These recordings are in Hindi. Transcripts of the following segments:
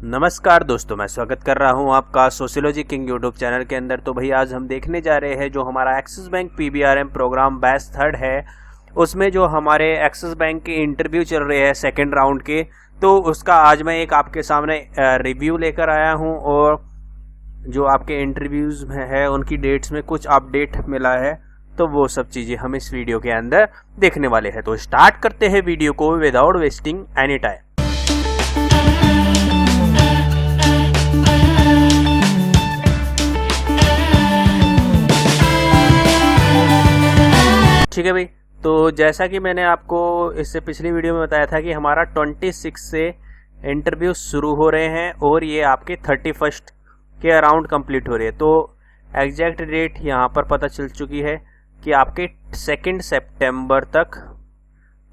नमस्कार दोस्तों, मैं स्वागत कर रहा हूं आपका सोशियोलॉजी किंग यूट्यूब चैनल के अंदर। तो भाई आज हम देखने जा रहे हैं जो हमारा एक्सिस बैंक पीबीआरएम प्रोग्राम बैच 3 है, उसमें जो हमारे एक्सिस बैंक के इंटरव्यू चल रहे हैं सेकंड राउंड के, तो उसका आज मैं एक आपके सामने रिव्यू लेकर आया हूं। और जो आपके इंटरव्यूज़ में है उनकी डेट्स में कुछ अपडेट मिला है, तो वो सब चीज़ें हम इस वीडियो के अंदर देखने वाले हैं। तो स्टार्ट करते हैं वीडियो को विदाउट वेस्टिंग एनी टाइम। ठीक है भाई, तो जैसा कि मैंने आपको इससे पिछली वीडियो में बताया था कि हमारा 26 से इंटरव्यू शुरू हो रहे हैं और ये आपके 31 के अराउंड कंप्लीट हो रहे हैं। तो एग्जैक्ट डेट यहाँ पर पता चल चुकी है कि आपके 2 सितंबर तक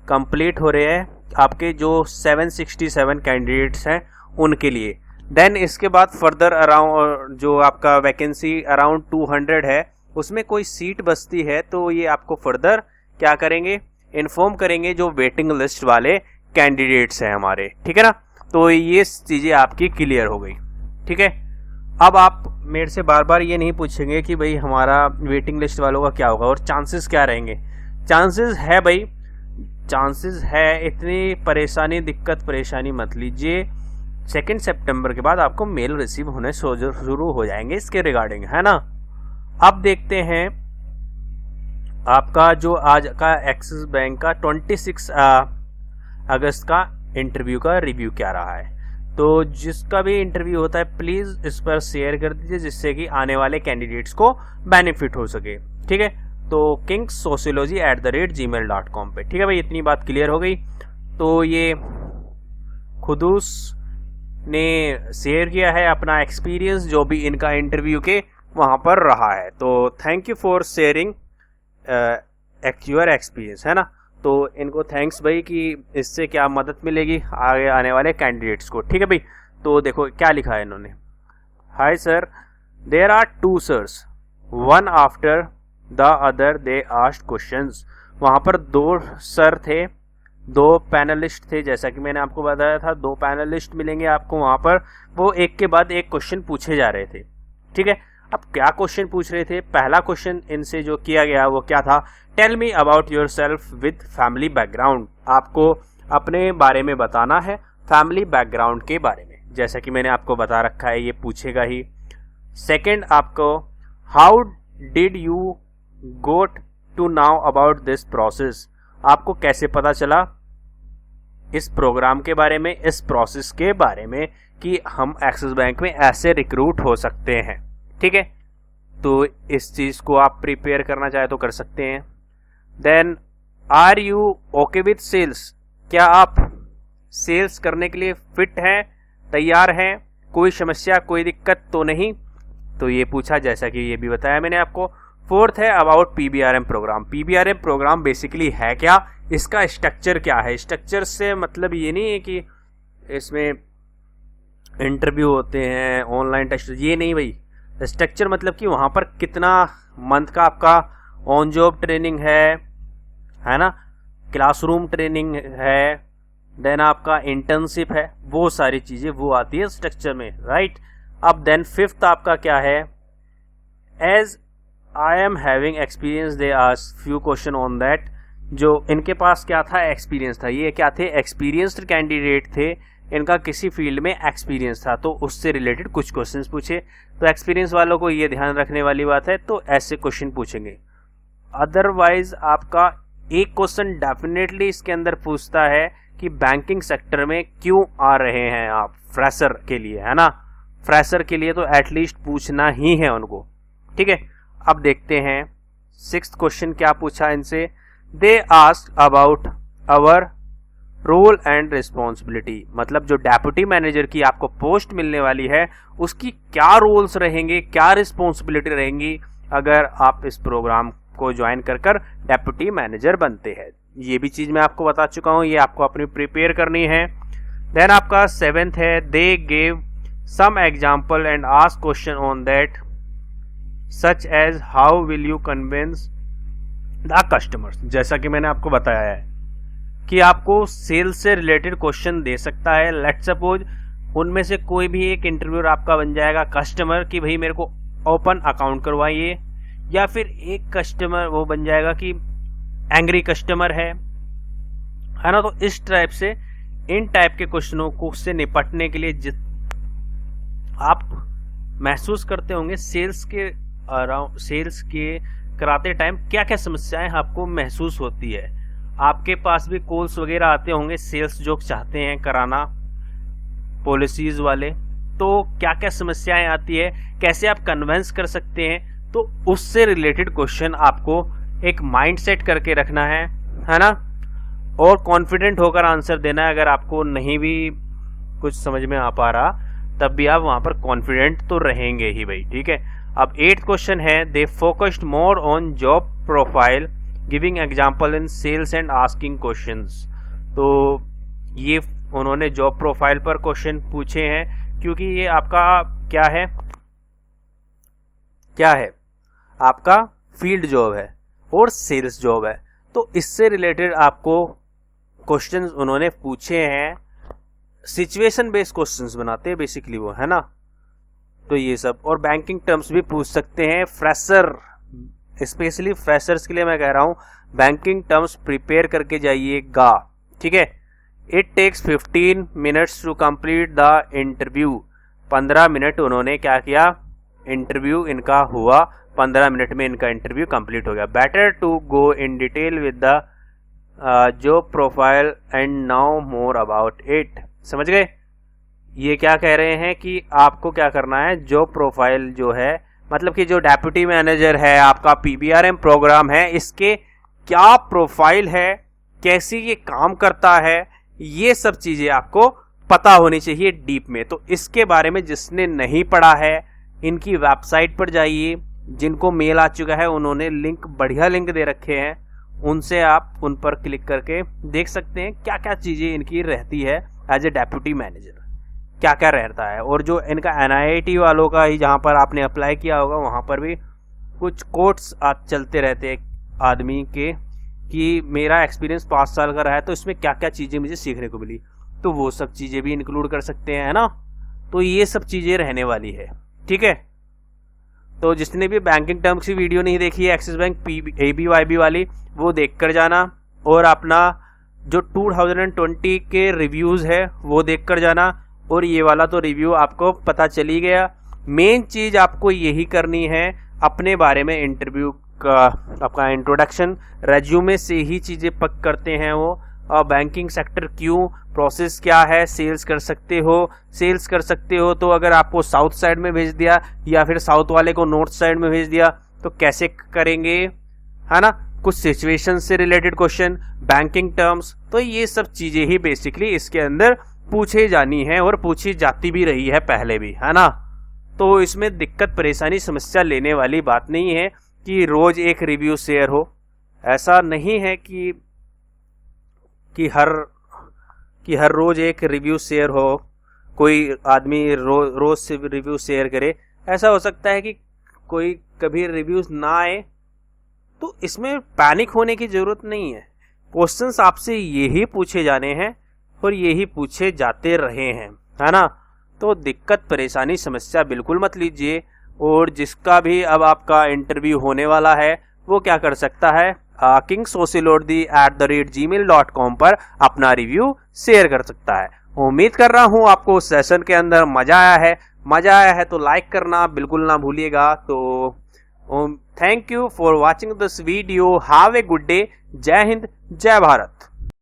कंप्लीट हो रहे हैं आपके जो 767 कैंडिडेट्स हैं उनके लिए। देन इसके बाद फर्दर अराउंड जो आपका वैकेंसी अराउंड 200 है, उसमें कोई सीट बचती है तो ये आपको फर्दर क्या करेंगे, इन्फॉर्म करेंगे जो वेटिंग लिस्ट वाले कैंडिडेट्स हैं हमारे। ठीक है ना, तो ये चीज़ें आपकी क्लियर हो गई। ठीक है, अब आप मेरे से बार बार ये नहीं पूछेंगे कि भाई हमारा वेटिंग लिस्ट वालों का क्या होगा और चांसेस क्या रहेंगे। चांसेस है भाई, चांसेस है, इतनी दिक्कत परेशानी मत लीजिए। 2 सितंबर के बाद आपको मेल रिसीव होने शुरू हो जाएंगे इसके रिगार्डिंग, है ना। अब देखते हैं आपका जो आज का एक्सिस बैंक का 26 अगस्त का इंटरव्यू का रिव्यू क्या रहा है। तो जिसका भी इंटरव्यू होता है प्लीज़ इस पर शेयर कर दीजिए, जिससे कि आने वाले कैंडिडेट्स को बेनिफिट हो सके। ठीक है, तो kingsociology@gmail.com पे। ठीक है भाई, इतनी बात क्लियर हो गई। तो ये खुदूस ने शेयर किया है अपना एक्सपीरियंस जो भी इनका इंटरव्यू के वहाँ पर रहा है। तो thank you for sharing your experience, है ना। तो इनको थैंक्स भाई कि इससे क्या मदद मिलेगी आगे आने वाले कैंडिडेट्स को। ठीक है भाई, तो देखो क्या लिखा है इन्होंने। Hi sir, there are 2 sirs, one after the other they asked questions. वहाँ पर 2 सर थे, 2 पैनलिस्ट थे। जैसा कि मैंने आपको बताया था 2 पैनलिस्ट मिलेंगे आपको वहाँ पर, वो एक के बाद एक क्वेश्चन पूछे जा रहे थे। ठीक है, अब क्या क्वेश्चन पूछ रहे थे। पहला क्वेश्चन इनसे जो किया गया वो क्या था, tell me about yourself with family background. आपको अपने बारे में बताना है, फैमिली बैकग्राउंड के बारे में, जैसा कि मैंने आपको बता रखा है ये पूछेगा ही। सेकंड, आपको how did you got to know about this process. आपको कैसे पता चला इस प्रोग्राम के बारे में, इस प्रोसेस के बारे में कि हम एक्सिस बैंक में ऐसे रिक्रूट हो सकते हैं। ठीक है, तो इस चीज़ को आप प्रिपेयर करना चाहे तो कर सकते हैं। Then are you okay with sales. क्या आप सेल्स करने के लिए फिट हैं, तैयार हैं, कोई समस्या कोई दिक्कत तो नहीं। तो ये पूछा, जैसा कि ये भी बताया मैंने आपको। फोर्थ है अबाउट पीबीआरएम प्रोग्राम। पीबीआरएम प्रोग्राम बेसिकली है क्या, इसका स्ट्रक्चर क्या है। स्ट्रक्चर से मतलब ये नहीं है कि इसमें इंटरव्यू होते हैं, ऑनलाइन टेस्ट, ये नहीं भाई। स्ट्रक्चर मतलब कि वहाँ पर कितना मंथ का आपका ऑन जॉब ट्रेनिंग है ना, क्लासरूम ट्रेनिंग है, देन आपका इंटर्नशिप है, वो सारी चीज़ें वो आती है स्ट्रक्चर में, राइट। अब देन 5th आपका क्या है, as I am having experience they asked few question on that. जो इनके पास क्या था, एक्सपीरियंस था। ये क्या थे, एक्सपीरियंस्ड कैंडिडेट थे, इनका किसी फील्ड में एक्सपीरियंस था, तो उससे रिलेटेड कुछ क्वेश्चंस पूछे। तो एक्सपीरियंस वालों को ये ध्यान रखने वाली बात है, तो ऐसे क्वेश्चन पूछेंगे। अदरवाइज आपका एक क्वेश्चन डेफिनेटली इसके अंदर पूछता है कि बैंकिंग सेक्टर में क्यों आ रहे हैं आप, फ्रेशर के लिए, है ना। फ्रेशर के लिए तो एटलीस्ट पूछना ही है उनको। ठीक है, अब देखते हैं 6th क्वेश्चन क्या पूछा इनसे। They asked about our role and responsibility. मतलब जो डेप्यूटी मैनेजर की आपको पोस्ट मिलने वाली है उसकी क्या रोल्स रहेंगे, क्या रिस्पॉन्सिबिलिटी रहेंगी अगर आप इस प्रोग्राम को ज्वाइन कर डेप्यूटी मैनेजर बनते हैं। ये भी चीज़ मैं आपको बता चुका हूँ, ये आपको अपनी प्रिपेयर करनी है। देन आपका 7th है, they gave some example and ask question on that such as how will you convince the customers. जैसा कि मैंने आपको बताया है कि आपको सेल्स से रिलेटेड क्वेश्चन दे सकता है। लेट्स सपोज उनमें से कोई भी एक इंटरव्यूअर आपका बन जाएगा कस्टमर कि भाई मेरे को ओपन अकाउंट करवाइए, या फिर एक कस्टमर वो बन जाएगा कि एंग्री कस्टमर है ना। तो इस टाइप से इन टाइप के क्वेश्चनों को से निपटने के लिए आप महसूस करते होंगे सेल्स के कराते टाइम क्या क्या समस्याएं आपको महसूस होती है। आपके पास भी कॉल्स वगैरह आते होंगे सेल्स जो चाहते हैं कराना पॉलिसीज वाले, तो क्या क्या समस्याएं आती है, कैसे आप कन्विंस कर सकते हैं, तो उससे रिलेटेड क्वेश्चन आपको एक माइंड सेट करके रखना है ना, और कॉन्फिडेंट होकर आंसर देना है। अगर आपको नहीं भी कुछ समझ में आ पा रहा तब भी आप वहां पर कॉन्फिडेंट तो रहेंगे ही भाई, ठीक है। अब 8th क्वेश्चन है, they focused more on job profile giving example in sales and asking questions. तो ये उन्होंने जॉब प्रोफाइल पर क्वेश्चन पूछे हैं, क्योंकि ये आपका क्या है आपका फील्ड जॉब है और सेल्स जॉब है, तो इससे रिलेटेड आपको क्वेश्चंस उन्होंने पूछे हैं। सिचुएशन बेस्ड क्वेश्चंस बनाते हैं बेसिकली वो, है ना। तो ये सब, और बैंकिंग टर्म्स भी पूछ सकते हैं। फ्रेशर, स्पेशली फ्रेशर्स के लिए मैं कह रहा हूं, बैंकिंग टर्म्स प्रिपेयर करके जाइएगा, ठीक है। It takes 15 minutes to complete the interview. 15 minute उन्होंने क्या किया, इंटरव्यू इनका हुआ, 15 मिनट में इनका इंटरव्यू कंप्लीट हो गया। Better to go in detail with the job profile and know more about it. समझ गए? ये क्या कह रहे हैं कि आपको क्या करना है, जॉब प्रोफाइल जो है, मतलब कि जो डेप्यूटी मैनेजर है, आपका पीबीआरएम प्रोग्राम है, इसके क्या प्रोफाइल है, कैसे ये काम करता है, ये सब चीजें आपको पता होनी चाहिए डीप में। तो इसके बारे में जिसने नहीं पढ़ा है, इनकी वेबसाइट पर जाइए, जिनको मेल आ चुका है उन्होंने लिंक, बढ़िया लिंक दे रखे हैं, उनसे आप उन पर क्लिक करके देख सकते हैं क्या क्या चीजें इनकी रहती है एज ए डेप्यूटी मैनेजर, क्या क्या रहता है। और जो इनका NIIT वालों का ही जहाँ पर आपने अप्लाई किया होगा वहाँ पर भी कुछ कोट्स चलते रहते हैं आदमी के कि मेरा एक्सपीरियंस 5 साल का रहा है, तो इसमें क्या क्या चीज़ें मुझे सीखने को मिली, तो वो सब चीज़ें भी इंक्लूड कर सकते हैं, है ना। तो ये सब चीज़ें रहने वाली है, ठीक है। तो जिसने भी बैंकिंग टर्म्स की वीडियो नहीं देखी है एक्सिस बैंक ABYB वाली, वो देख कर जाना, और अपना जो 2020 के रिव्यूज़ है वो देख कर जाना, और ये वाला तो रिव्यू आपको पता चली गया। मेन चीज़ आपको यही करनी है, अपने बारे में इंटरव्यू का आपका इंट्रोडक्शन, रेज्यूमे से ही चीज़ें पक करते हैं वो। बैंकिंग सेक्टर क्यों, प्रोसेस क्या है, सेल्स कर सकते हो तो अगर आपको साउथ साइड में भेज दिया या फिर साउथ वाले को नॉर्थ साइड में भेज दिया तो कैसे करेंगे, है ना। कुछ सिचुएशन से रिलेटेड क्वेश्चन, बैंकिंग टर्म्स, तो ये सब चीज़ें ही बेसिकली इसके अंदर पूछे जानी है और पूछी जाती भी रही है पहले भी, है ना। तो इसमें दिक्कत परेशानी समस्या लेने वाली बात नहीं है कि रोज एक रिव्यू शेयर हो। ऐसा नहीं है कि हर रोज एक रिव्यू शेयर हो, कोई आदमी रोज से रिव्यू शेयर करे। ऐसा हो सकता है कि कोई कभी रिव्यूज ना आए, तो इसमें पैनिक होने की जरूरत नहीं है। क्वेश्चंस आपसे यही पूछे जाने हैं और यही पूछे जाते रहे हैं, है ना। तो दिक्कत परेशानी समस्या बिल्कुल मत लीजिए। और जिसका भी अब आपका इंटरव्यू होने वाला है वो क्या कर सकता है, kingsocialordi@gmail.com पर अपना रिव्यू शेयर कर सकता है। उम्मीद कर रहा हूँ आपको सेशन के अंदर मजा आया है तो लाइक करना बिल्कुल ना भूलिएगा। तो thank you for watching this video. Have a good day. जय हिंद, जय भारत।